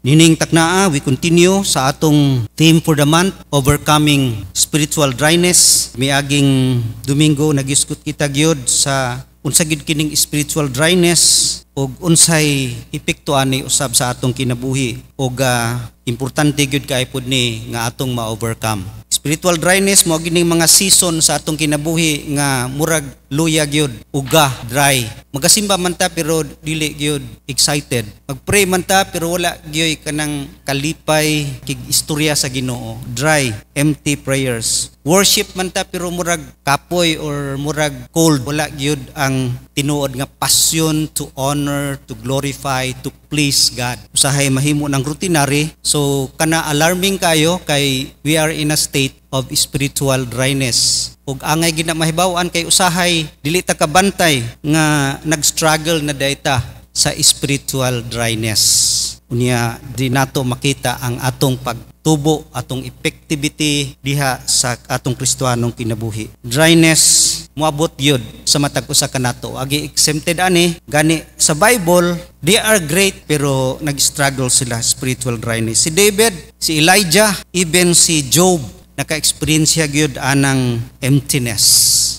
Nining taknaa, we continue sa atong theme for the month, overcoming spiritual dryness. Miaging Domingo nagisgot kita gyud sa unsa gid kining spiritual dryness ug unsay epekto ani usab sa atong kinabuhi ug importante gyud kay pud ni nga atong ma-overcome. Spiritual dryness mo gining mga season sa atong kinabuhi nga murag luya gyud, uga, dry. Magasimba man ta pero dili gyud excited. Magpray man ta pero wala gyud kanang kalipay kig istorya sa Ginoo. Dry, empty prayers. Worship man ta pero murag kapoy or murag cold. Wala gyud ang tinuod nga passion to honor, to glorify, to please God. Usahay mahimo ng routinary. So kana alarming kayo kay we are in a state of spiritual dryness. Ug angay gid na mahibaw-an kay usahay dili ta kabantay nga nag-struggle na dayta sa spiritual dryness. Unya di nato makita ang atong pagtubo, atong effectivity diha sa atong Kristiyanong kinabuhi. Dryness moabot yun sa matag usa kanato. Agi exempted ani gani sa Bible, they are great pero nag-struggle sila spiritual dryness. Si David, si Elijah, even si Job naka-experience gyud anang emptiness,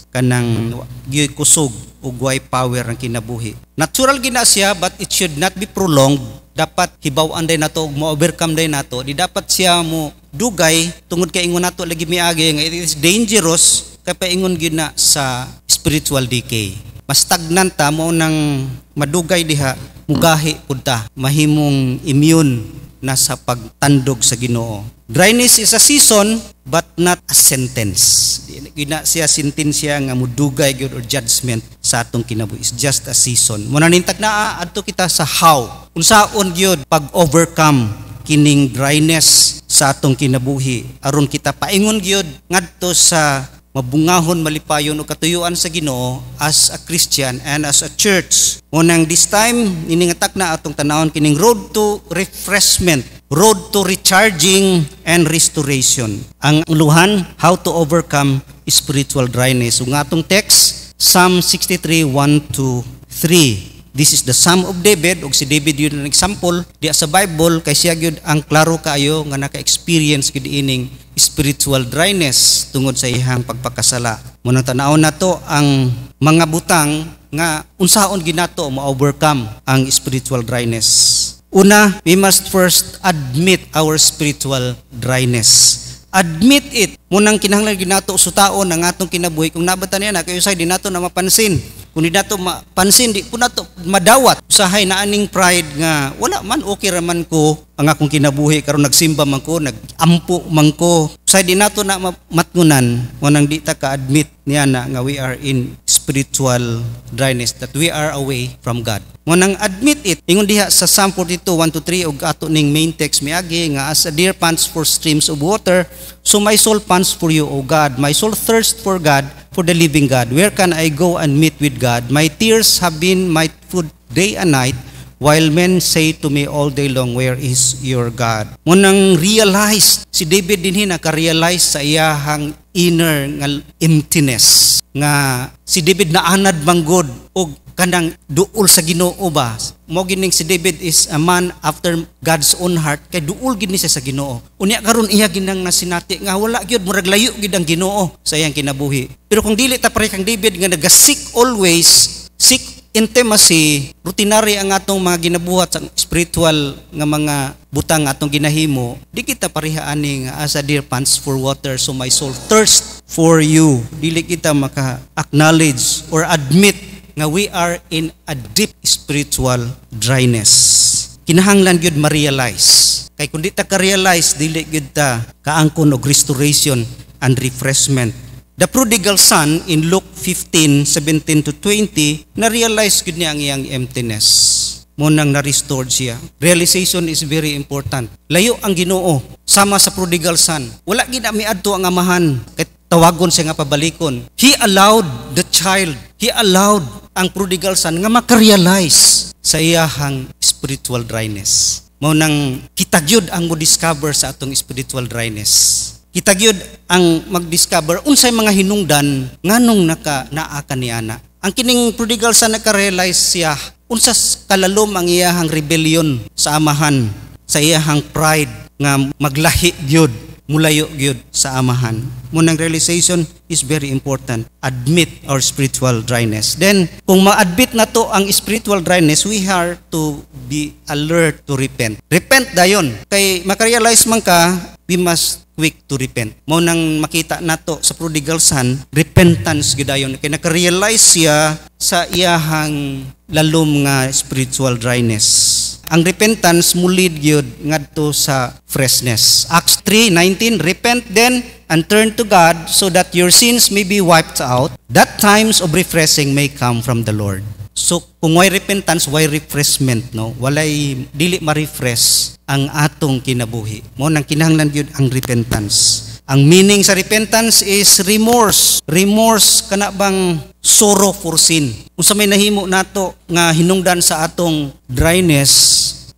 kanang gyud kusog ug way power ang kinabuhi. Natural gina siya but it should not be prolonged. Dapat hibaw-an day nato ug mo-overcome day nato. Di dapat siya mo dugay tungod kay ingon nato lagi miagi nga it is dangerous kay paingon gyud na sa spiritual decay. Mas stagnant ta mo nang madugay diha, mugahi pud ta, mahimong immune na sa pagtandog sa Ginoo. Dryness is a season but not a sentence. Gina siya sentensya nga mudugay gyud or judgment sa atong kinabuhi. It's just a season. Muna nintag na adto kita sa how. Unsaon gyud pag-overcome kining dryness sa atong kinabuhi aron kita paingon gyud ngadto sa mabungahon, malipayon o katuyuan sa Ginoo as a Christian and as a church. Unang this time, iningatak na atong tanawon kining road to refreshment, road to recharging and restoration. Ang uluhan, how to overcome spiritual dryness. Ang atong text, Psalm 63, 1-3. This is the Psalm of David, ug si David yun ang example diya sa Bible kay siya gyud ang klaro kaayo nga naka-experience gyud ining spiritual dryness tungod sa iyang pagpakasala. Munang tan-awon nato ang mga butang nga unsaon ginato ma-overcome ang spiritual dryness. Una, we must first admit our spiritual dryness. Admit it. Munang kinahanglan ginato sutaon ang atong kinabuhi kung nabatan niya na kayo say di nato na mapansin. Kung di nato mapansin, di po nato madawat. Usahay na aning pride nga, wala man, okay raman ko ang akong kinabuhi, karon nagsimba man ko, nagampo man ko. Usahay di nato na matngunan, wanang di ta ka-admit niya na nga we are in spiritual dryness, that we are away from God. Wanang admit it, ingon diha sa Psalm 42, 1-3, ug ato ning main text miagi nga as a deer pants for streams of water, so my soul pants for you, O God. My soul thirsts for God, for the living God. Where can I go and meet with God? My tears have been my food day and night, while men say to me all day long, where is your God? Munang realize, si David dinhi naka-realize sa iyahang inner nga emptiness. Nga si David naanad manggod og kanang duol sa Ginoo ba. Mo gining si David is a man after God's own heart kay duol gid ni siya sa Ginoo. Unya karon iya ginang nasinati nga wala gyud murag layo gid ang Ginoo sa iyang kinabuhi. Pero kung dili ta pare kang David nga naga-seek always, seek intimacy, routinary ang atong mga ginabuhat sa spiritual nga mga butang atong ginahimo, di kita pareha ani nga as a deer pants for water, so my soul thirsts for you. Dili kita maka-acknowledge or admit nga we are in a deep spiritual dryness. Kinahanglan gyud ma-realize. Kay kung di ta ka-realize, dili gyud ta kaangkon og restoration and refreshment. The prodigal son in Luke 15, 17-20, na-realize gyud niya ang iyang emptiness. Munang na-restored siya. Realization is very important. Layo ang Ginoo sama sa prodigal son. Wala gid miadto ang amahan kay tawagon siya nga pabalikon. He allowed the child, he allowed ang prodigal son nga maka-realize sa iyahang spiritual dryness. Mao nang kitagyud ang mo-discover sa atong spiritual dryness. Kitagyud ang mag-discover unsay mga hinungdan nganong naa kaniana. Ang kining prodigal son naka-realize siya unsas kalalom ang iyahang rebellion sa amahan. sa iyahang pride nga maglahi gyud, mulayo gyud sa amahan. Munang realization is very important. Admit our spiritual dryness. Then, kung ma-admit na to ang spiritual dryness, we have to be alert to repent. Repent dayon. Kay makarealize man ka, we must quick to repent. Mo nang makita nato sa prodigal son, repentance gidayon. Kay nakarealize siya sa iyahang lalom nga spiritual dryness. Ang repentance mulid gyud ngadto sa freshness. Acts 3:19, repent then and turn to God so that your sins may be wiped out, that times of refreshing may come from the Lord. So kung why repentance, why refreshment, no? Walay dili ma-refresh ang atong kinabuhi. Mo nang kinahanglan gyud ang repentance. Ang meaning sa repentance is remorse. Remorse kana bang sorrow for sin. Kung sa may nahimo nato nga hinungdan sa atong dryness,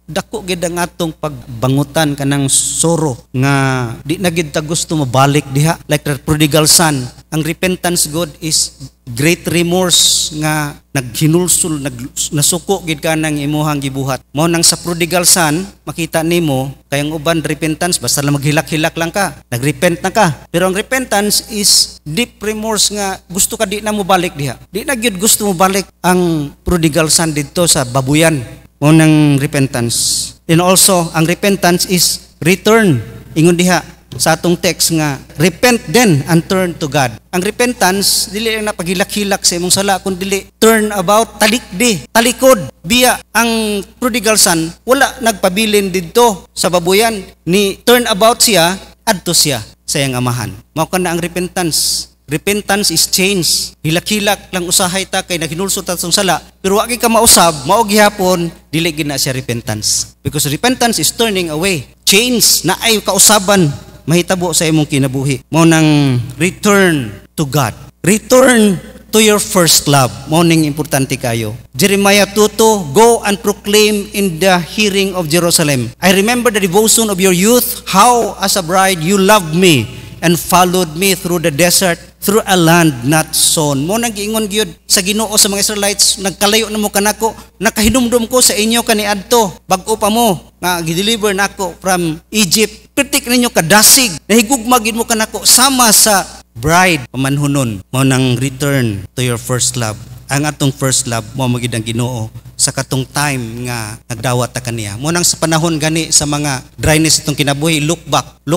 dako gid ang atong pagbangutan kanang sorrow nga di na gid ta gusto mabalik diha, like the prodigal son. Ang repentance God is great remorse nga naghinulsol, nasuko gid ka nang imuhang gibuhat. Mao nang sa prodigal son, makita nimo kay ang uban repentance basta lang maghilak-hilak lang ka, nagrepent na ka. Pero ang repentance is deep remorse nga gusto ka di na mo balik diha. Di na gyud gusto mo balik ang prodigal son didto sa babuyan. Mao nang repentance. Then also ang repentance is return. Ingon diha sa atong text nga repent then and turn to God. Ang repentance dili lang na paghilak-hilak sa imong sala, kundi turn about, talikdi, talikod. Biya ang prodigal son wala nagpabilin didto sa babuyan, ni turn about siya adto siya sa iyang amahan. Mao kana ang repentance. Repentance is change. Hilak-hilak lang usahay ta kay naghinulsot ta sa sala, pero wa gyud ka mausab, mao gihapon dili gyud na siya repentance. Because repentance is turning away. Change na ay kausaban mahitabo sa imong kinabuhi. Mao nang return to God. Return to your first love. Mao ning importante kayo. Jeremiah 2:2, go and proclaim in the hearing of Jerusalem, I remember the devotion of your youth, how as a bride you loved me and followed me through the desert, through a land not sown. Mo nang giingon gyud sa Ginoo sa mga Israelites, nagkalayo na mo kanako, nakahinumdum ko sa inyo kaniadto, bag-o pa mo nga gideliver nako from Egypt. Kritik ninyo kadasig, nahigugma gid mo kanako sama sa bride pamanhunon. Mo nang return to your first love. Ang atong first love mo magid ang Ginoo sa katong time nga nagdawat ta kaniya. Mo nang sa panahon gani sa mga dryness itong kinabuhi, look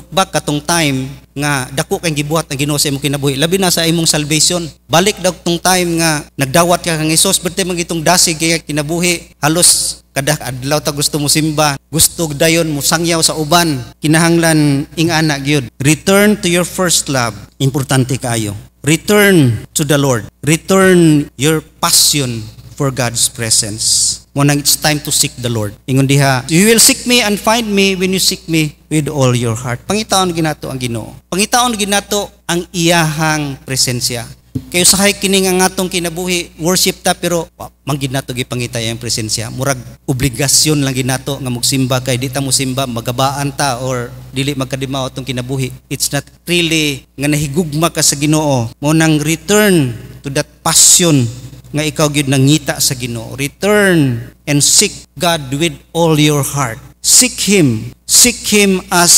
back katong time nga dako kay gibuhat ang Ginoo sa imong kinabuhi, labi na sa imong salvation. Balik daw tong time nga nagdawat ka kang Hesus, berte man itong dasig kay kinabuhi, halos kada adlaw ta gusto mo simba, gusto dayon mo sangyaw sa uban. Kinahanglan ingana gyud. Return to your first love. Importante kaayo. Return to the Lord. Return your passion for God's presence. Mo nang it's time to seek the Lord. Ingon diha, you will seek me and find me when you seek me with all your heart. Pangitaon ginato ang Ginoo. Pangitaon ginato ang iyahang presensya. Kayo sahay kining ang atong kinabuhi, worship ta pero manggid nato gipangita ang presensya. Murag obligasyon lang ginato nga magsimba, kay di ta mo simba magabaan ta or dili magkadimaw atong kinabuhi. It's not really nga nahigugma ka sa Ginoo. Mo nang return to that passion nga ikaw gyud nangita sa Ginoo. Return and seek God with all your heart. Seek Him as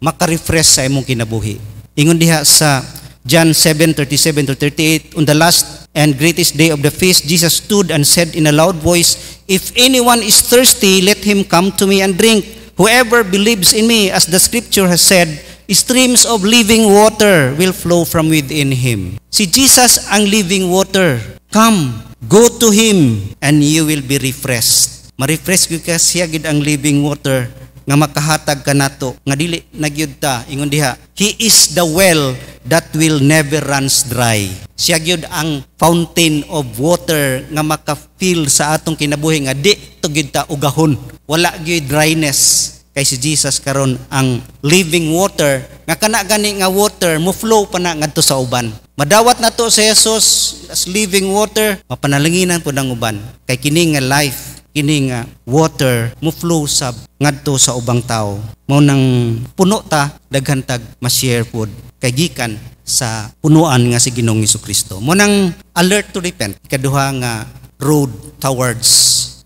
maka-refresh sa imong kinabuhi. Ingon diha sa John 7:37-38, on the last and greatest day of the feast, Jesus stood and said in a loud voice, if anyone is thirsty, let him come to me and drink. Whoever believes in me, as the scripture has said, streams of living water will flow from within him. Si Jesus ang living water. Come, go to Him, and you will be refreshed. Ma-refresh ka siya gid ang living water nga makahatag kanato nga dili nagyud ta. Ingon diha, He is the well that will never runs dry. Siya gyud ang fountain of water nga maka-fill sa atong kinabuhi nga di to gyud ta ugahon. Wala gyud dryness. Kay si Jesus karon ang living water nga kana gani nga water mo flow pa na ngadto sa uban. Madawat nato sa Jesus as living water, mapanalanginan pud ang uban. Kay kini nga life, kini nga water mo flow sa ngadto sa ubang tao. Mao nang puno ta daghan tag ma-share pud kay gikan sa punuan nga si Ginoong Hesukristo. Mao nang alert to repent. Ikaduha nga road towards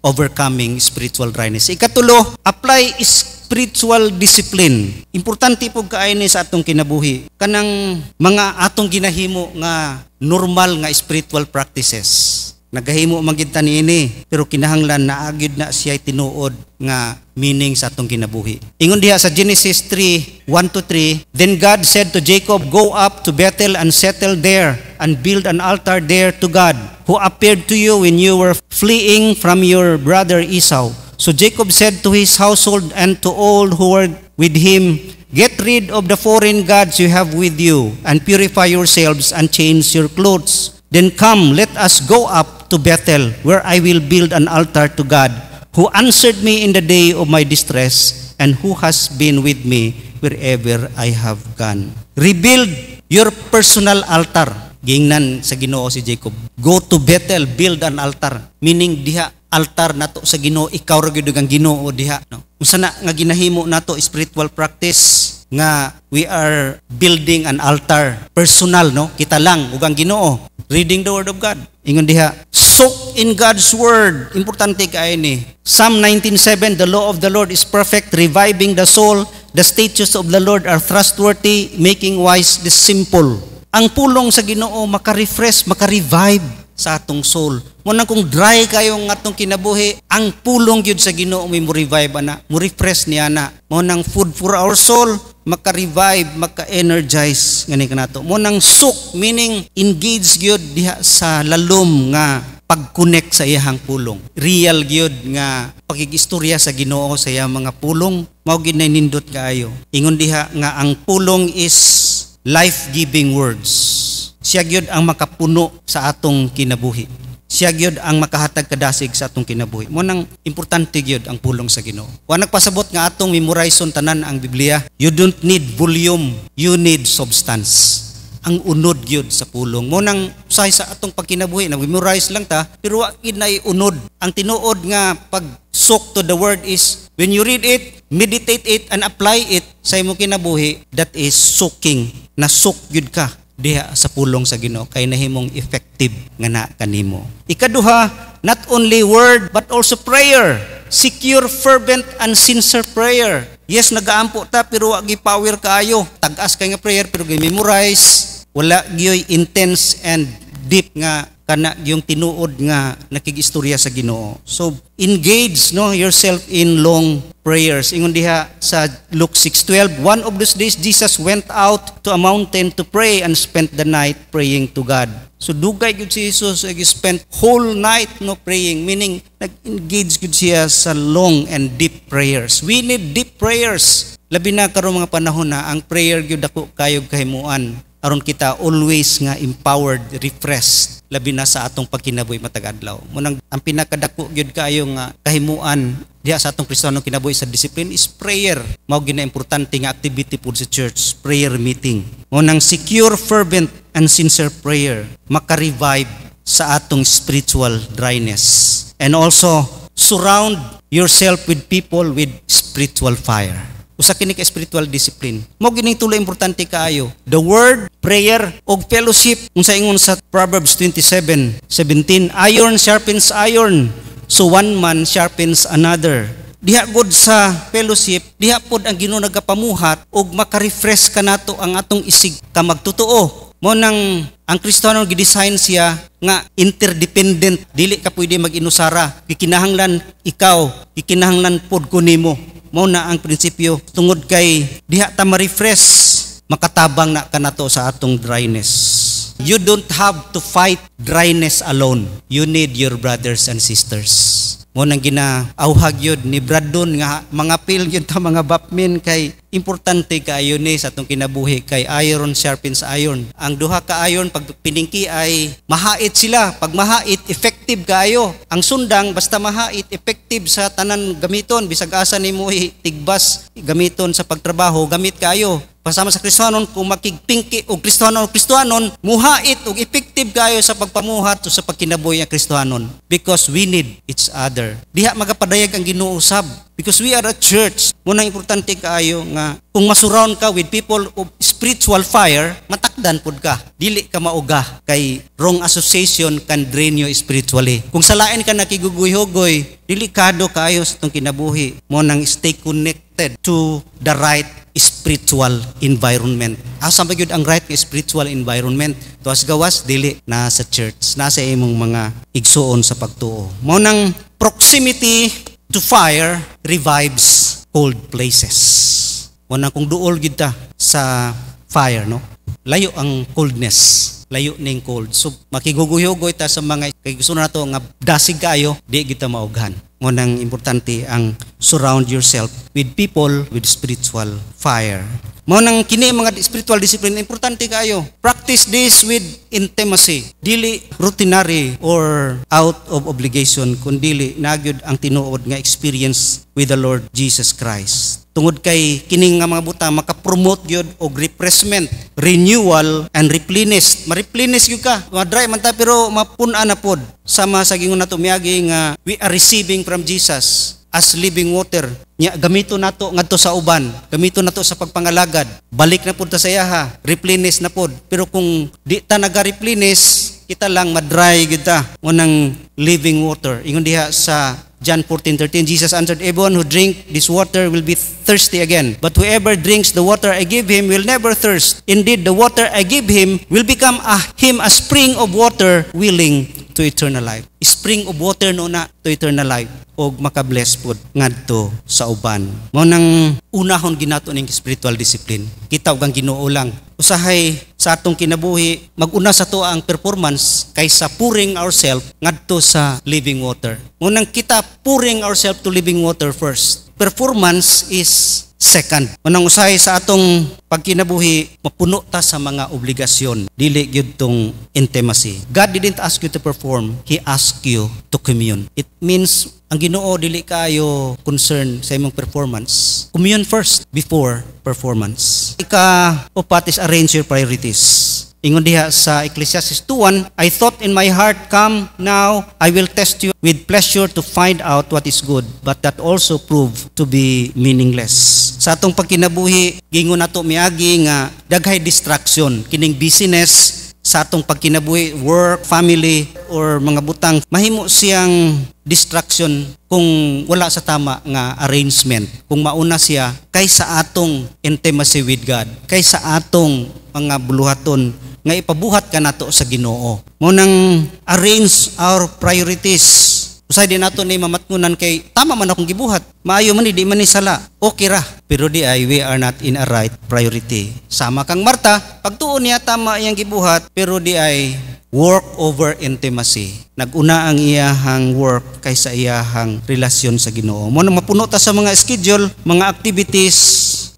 overcoming spiritual dryness. Ikatulo, apply spiritual discipline. Importante po kaay ni sa atong kinabuhi. Kanang mga atong ginahimo nga normal nga spiritual practices. Nagahimo magid ta niini, pero kinahanglan na agid na siya tinuod nga meaning sa atong kinabuhi. Ingon diha sa Genesis 3:1-3, then God said to Jacob, go up to Bethel and settle there and build an altar there to God, who appeared to you when you were fleeing from your brother Esau. So Jacob said to his household and to all who were with him, get rid of the foreign gods you have with you, and purify yourselves and change your clothes. Then come, let us go up to Bethel, where I will build an altar to God, who answered me in the day of my distress, and who has been with me wherever I have gone. Rebuild your personal altar. Gingnan sa Ginoo si Jacob. Go to Bethel, build an altar. Meaning diha altar nato sa Ginoo, ikaw ra gyud ang Ginoo diha, no? Unsa na nga ginahimo nato spiritual practice nga we are building an altar personal, no? Kita lang ug ang Ginoo. Reading the word of God. Ingon diha, soak in God's word. Importante kay ni. Psalm 19:7, the law of the Lord is perfect, reviving the soul. The statutes of the Lord are trustworthy, making wise the simple. Ang pulong sa Ginoo maka-refresh, maka-revive sa atong soul. Mo nang kung dry kayo ng atong kinabuhi, ang pulong gyud sa Ginoo mo revive ana, mo refresh niya na. Mo nang food for our soul, maka-revive, maka-energize ngani kanato. Mo nang soak, meaning engage gyud diha sa lalom nga pag-connect sa iyang pulong. Real gyud nga pakigistorya sa Ginoo sa iyang mga pulong, mao gid nay nindot kaayo. Ingon diha nga ang pulong is life-giving words. Siya gyud ang makapuno sa atong kinabuhi. Siya gyud ang makahatag kadasig sa atong kinabuhi. Mo nang importante gyud ang pulong sa Ginoo. Wa nagpasabot nga atong memorizeon tanan ang Biblia. You don't need volume, you need substance. Ang unod gyud sa pulong. Mo nang usahay sa atong pagkinabuhi, nag-memorize lang ta, pero wa gid nay unod. Ang tinuod nga pag-soak to the word is when you read it, meditate it and apply it sa imong kinabuhi, that is soaking. Na-soak gyud ka diha sa pulong sa Ginoo kay nahimong effective nga na kanimo. Ikaduha, not only word but also prayer. Secure, fervent and sincere prayer. Yes, nagaampo ta pero wa gi power kaayo. Tag-as kay nga prayer pero gi memorize. Wala gyoy intense and deep nga kana yung tinuod nga nakigistorya sa Ginoo. So engage no yourself in long prayers. Ingon diha sa Luke 6:12, one of those days Jesus went out to a mountain to pray and spent the night praying to God. So dugay gud si Jesus ag spent whole night no praying, meaning nag-engage gud siya sa long and deep prayers. We need deep prayers. Labi na karong mga panahon na ang prayer gyud dako kayog kahimuan aron kita always nga empowered, refreshed labi na sa atong pagkinabuhi matag adlaw. Munang ang pinakadako gyud kaayo nga kahimuan diha sa atong Kristiyanong kinabuhi sa discipline is prayer. Mao gina importante nga activity pud sa church, prayer meeting. Munang secure, fervent and sincere prayer maka-revive sa atong spiritual dryness. And also surround yourself with people with spiritual fire. Usa kini ka spiritual discipline. Mao gining tulo importante kaayo. The word, prayer ug fellowship. Unsa ingon sa Proverbs 27:17, iron sharpens iron, so one man sharpens another. Diha gud sa fellowship, diha pod ang Ginoo nagapamuhat ug maka-refresh kanato ang atong isig ka magtotoo. Mo nang ang Kristiyano gidesign siya nga interdependent, dili ka pwede mag-inusara. Gikinahanglan ikaw, gikinahanglan pod ko nimo. Mao na ang prinsipyo tungod kay diha ta ma-refresh, makatabang na kanato sa atong dryness. You don't have to fight dryness alone. You need your brothers and sisters. Mo nang ginaawhag yun ni Bradon nga mga pil yun ta mga bapmen kay importante kaayo ni sa atong kinabuhi kay iron sharpens iron. Ang duha ka iron pag piningki ay mahait sila. Pag mahait, effective kaayo. Ang sundang basta mahait, effective sa tanan gamiton. Bisag asa nimo tigbas gamiton sa pagtrabaho, gamit kaayo. pasama sa Kristohanon kung makigpingki og Kristohanon muhait og effective kayo sa pagpamuhat o sa pagkinabuhi ang Kristohanon because we need each other. Diha magapadayag ang Ginoo usab because we are a church. Muna importante kaayo nga kung masurround ka with people of spiritual fire, matakdan pud ka. Dili ka mauga kay wrong association can drain you spiritually. Kung salain ka nakiguguy-hugoy, delikado kaayo sa itong kinabuhi. Mo nang stay connected to the right spiritual environment. Asa ba gyud ang right spiritual environment? Tuwas gawas dili na sa church, nasa imong mga igsuon sa pagtuo. Mo nang proximity to fire revives cold places. Mo nang kung duol gyud ta sa fire, no? Layo ang coldness. Layo ning cold. So makiguguyogoy ta sa mga kay gusto nato nga dasig kayo, di kita maughan. Mo nang importante ang surround yourself with people with spiritual fire. Mo nang kini mga spiritual discipline importante kayo. Practice this with intimacy. Dili routinary or out of obligation kundi nagyud ang tinuod nga experience with the Lord Jesus Christ. Tungod kay kining nga mga buta maka-promote gyud og refreshment, renewal and replenish. Ma-replenish gyud ka. Ma-dry man ta pero mapun-an na pod. Sama sa gingon nato miagi nga we are receiving from Jesus as living water. Nya gamito nato ngadto sa uban, gamito nato sa pagpangalagad. Balik na pud ta sa iyaha, replenish na pod. Pero kung di ta naga-replenish, kita lang ma-dry gyud ta. Unang living water. Ingon diha sa John 14:13, Jesus answered, "Everyone who drink this water will be thirsty again. But whoever drinks the water I give him will never thirst. Indeed, the water I give him will become him a spring of water willing to eternal life." Spring of water no na to eternal life. Og makabless pod ngadto sa uban. Mao nang unahon ginato ning spiritual discipline. Kita og ang Ginoo lang. Usahay sa atong kinabuhi mag-una sa to ang performance kaysa pouring ourselves ngadto sa living water. Mao nang kita pouring ourselves to living water first. Performance is second. Manang usahay sa atong pagkinabuhi, mapuno ta sa mga obligasyon. Dili gyud tong intimacy. God didn't ask you to perform, He asked you to commune. It means ang Ginoo dili kayo concern sa imong performance. Commune first before performance. Ika-upat is arrange your priorities. Ingon diha sa Ecclesiastes 2:1, I thought in my heart, come now, I will test you with pleasure to find out what is good, but that also proved to be meaningless. Sa atong pagkinabuhi, gingon nato miagi nga daghay distraction, kining business sa atong pagkinabuhi, work, family, or mga butang, mahimo siyang distraction kung wala sa tama nga arrangement. Kung mauna siya kaysa atong intimacy with God, kaysa atong mga buluhaton nga ipabuhat ka nato sa Ginoo. Mo nang arrange our priorities. Usay din nato ni mamatngunan kay tama man akong gibuhat. Maayo man di man ni sala. Okay ra. Pero di ay we are not in a right priority. Sama kang Marta, pagtuon niya tama iyang gibuhat, pero di ay work over intimacy. Naguna ang iyahang work kaysa iyahang relasyon sa Ginoo. Mo nang mapuno ta sa mga schedule, mga activities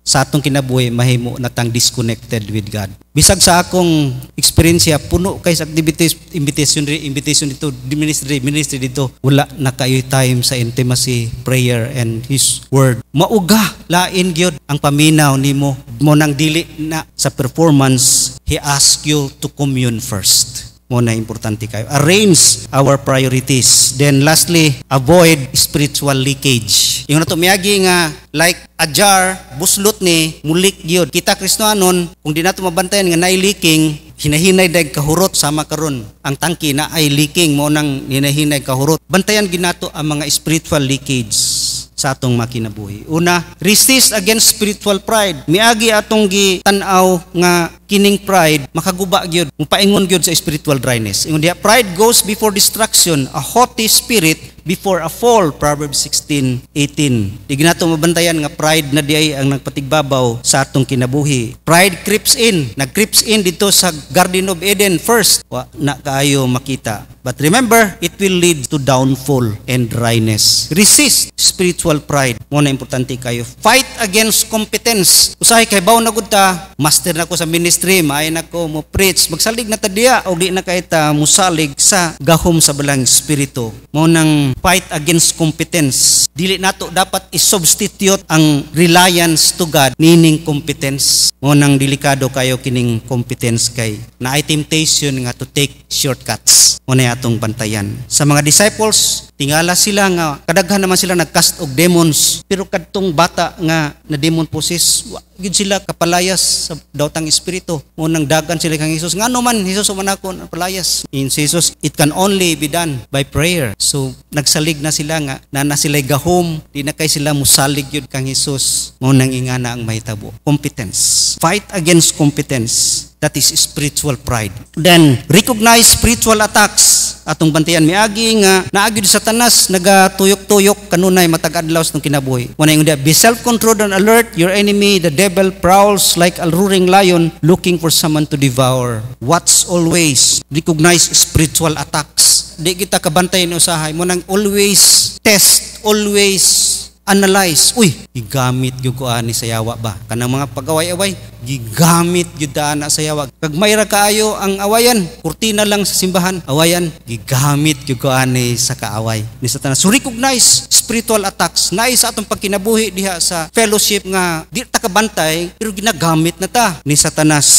sa atong kinabuhi, mahimo natang disconnected with God. Bisag sa akong experience, puno kay sa activities, invitation dito, ministry dito, wala na kayo time sa intimacy, prayer, and His Word. Mauga, lain gyud ang paminaw nimo. Mo nang dili na sa performance, He ask you to commune first. Mo na importante kayo. Arrange our priorities. Then lastly, avoid spiritual leakage. Yung nato miyagi nga like a jar, buslot ni mulik gyud. Kita Kristohanon, kung di nato mabantayan nga naay leaking, hinahinay dag kahurot sama karon. Ang tangki na ay leaking mo nang hinahinay kahurot. Bantayan ginato ang mga spiritual leakage sa atong makinabuhi. Una, resist against spiritual pride. Miagi atong gi-tan-aw nga kining pride makaguba gyud, mupaingon gyud sa spiritual dryness. Ingon diha, pride goes before destruction, a haughty spirit before a fall. Proverbs 16:18. Di nato mabantayan nga pride na diay ang nagpatigbabaw sa atong kinabuhi. Pride creeps in. Nag-creeps in dito sa Garden of Eden first. Wa na kaayo makita. But remember, it will lead to downfall and dryness. Resist spiritual pride. Mo na importante kayo. Fight against competence. Usahay kay baw na gud ta, master na ko sa ministry, maayo na ko mo preach, magsalig na ta diya o di na kay ta musalig sa gahom sa balang espiritu. Mo nang fight against competence. Dili nato dapat i-substitute ang reliance to God nining competence. Mo nang delikado kayo kining competence kay na ay temptation nga to take shortcuts. Mo na atong bantayan. Sa mga disciples, tingala sila nga kadaghan naman sila nagcast og demons, pero kadtong bata nga na demon possess, gid sila kapalayas sa dawtang espiritu. Mo nang dagan sila kang Hesus. Ngano man Hesus man ako palayas. In Jesus, it can only be done by prayer. So nagsalig na sila nga na sila gahom, di na kay sila musalig yun kang Hesus. Mo nang ingana ang mahitabo. Competence. Fight against competence. That is spiritual pride. Then, recognize spiritual attacks. Atong bantayan miagi nga naagi sa Satanas nagatuyok-tuyok kanunay matag adlaw sa kinabuhi. Muna yung be self-controlled and alert. Your enemy, the devil, prowls like a roaring lion looking for someone to devour. Watch always. Recognize spiritual attacks. Di kita kabantayan usahay. Muna always test, always analyze. Uy, gigamit gyud ko ani sa yawa ba? Kanang mga pag-away-away, gigamit gyud ana sa yawa. Kag mayra kaayo ang awayan, kurtina lang sa simbahan, awayan, gigamit gyud ko ani sa kaaway. Ni Satanas. So recognize spiritual attacks. Naay sa atong pagkinabuhi diha sa fellowship nga di ta kabantay pero ginagamit na ta ni Satanas.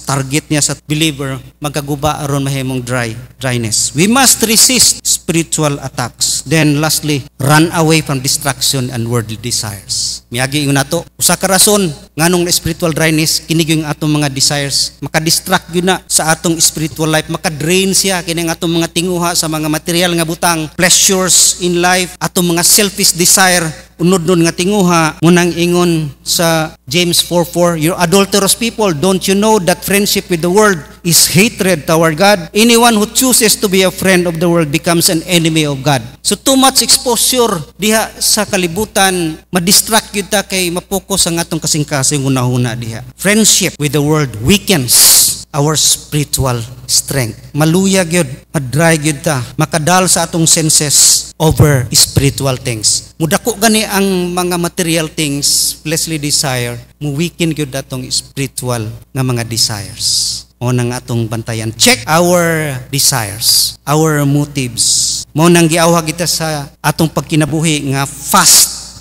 Target niya sa believer magkaguba aron mahimong dryness. We must resist spiritual attacks. Then lastly, run away from distraction and worldly desires. Miagi yung nato, usa ka rason nganong spiritual dryness kinig yung atong mga desires, maka-distract yun na sa atong spiritual life, maka-drain siya kining atong mga tinguha sa mga material nga butang, pleasures in life, atong mga selfish desire, unod-unod nga tinguha. Munang ingon sa James 4:4, you adulterous people, don't you know that friendship with the world is hatred toward God? Anyone who chooses to be a friend of the world becomes an enemy of God. So too much exposure diha sa kalibutan, ma-distract yun ta kay mapokus ang atong kasing-kasing una-una diha. Friendship with the world weakens our spiritual strength. Maluyag yun, madry yun ta, makadal sa atong senses over spiritual things. Mudako gani ang mga material things, fleshly desire, mu-weaken yun atong spiritual nga mga desires. O nang atong bantayan. Check our desires, our motives. Mo nang giawhag kita sa atong pagkinabuhi nga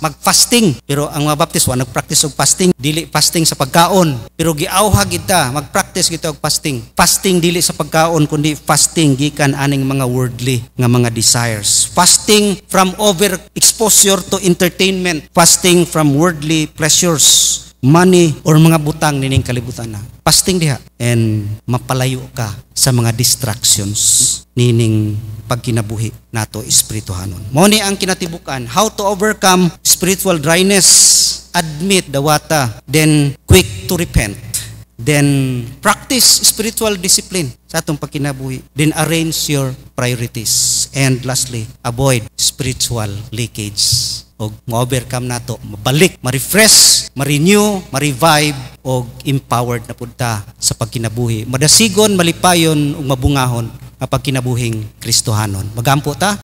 mag-fasting. Pero ang mga baptist wa nag-practice og fasting, dili fasting sa pagkaon. Pero giawhag kita, mag-practice kita og fasting. Fasting dili sa pagkaon kundi fasting gikan aning mga worldly nga mga desires. Fasting from overexposure to entertainment. Fasting from worldly pleasures, money or mga butang nining kalibutan na. Fasting diha and mapalayo ka sa mga distractions nining pagkinabuhi nato espirituhanon. Mao ni ang kinatibukan, how to overcome spiritual dryness. Admit dawata, then quick to repent. Then practice spiritual discipline sa atong pagkinabuhi. Then arrange your priorities. And lastly, avoid spiritual leakage. O ma-overcome nato, mabalik, ma-refresh, ma-renew, ma-revive, o empowered na punta sa pagkinabuhi. Madasigon, malipayon, ug mabungahon ang pagkinabuhing Kristohanon. Magampo ta?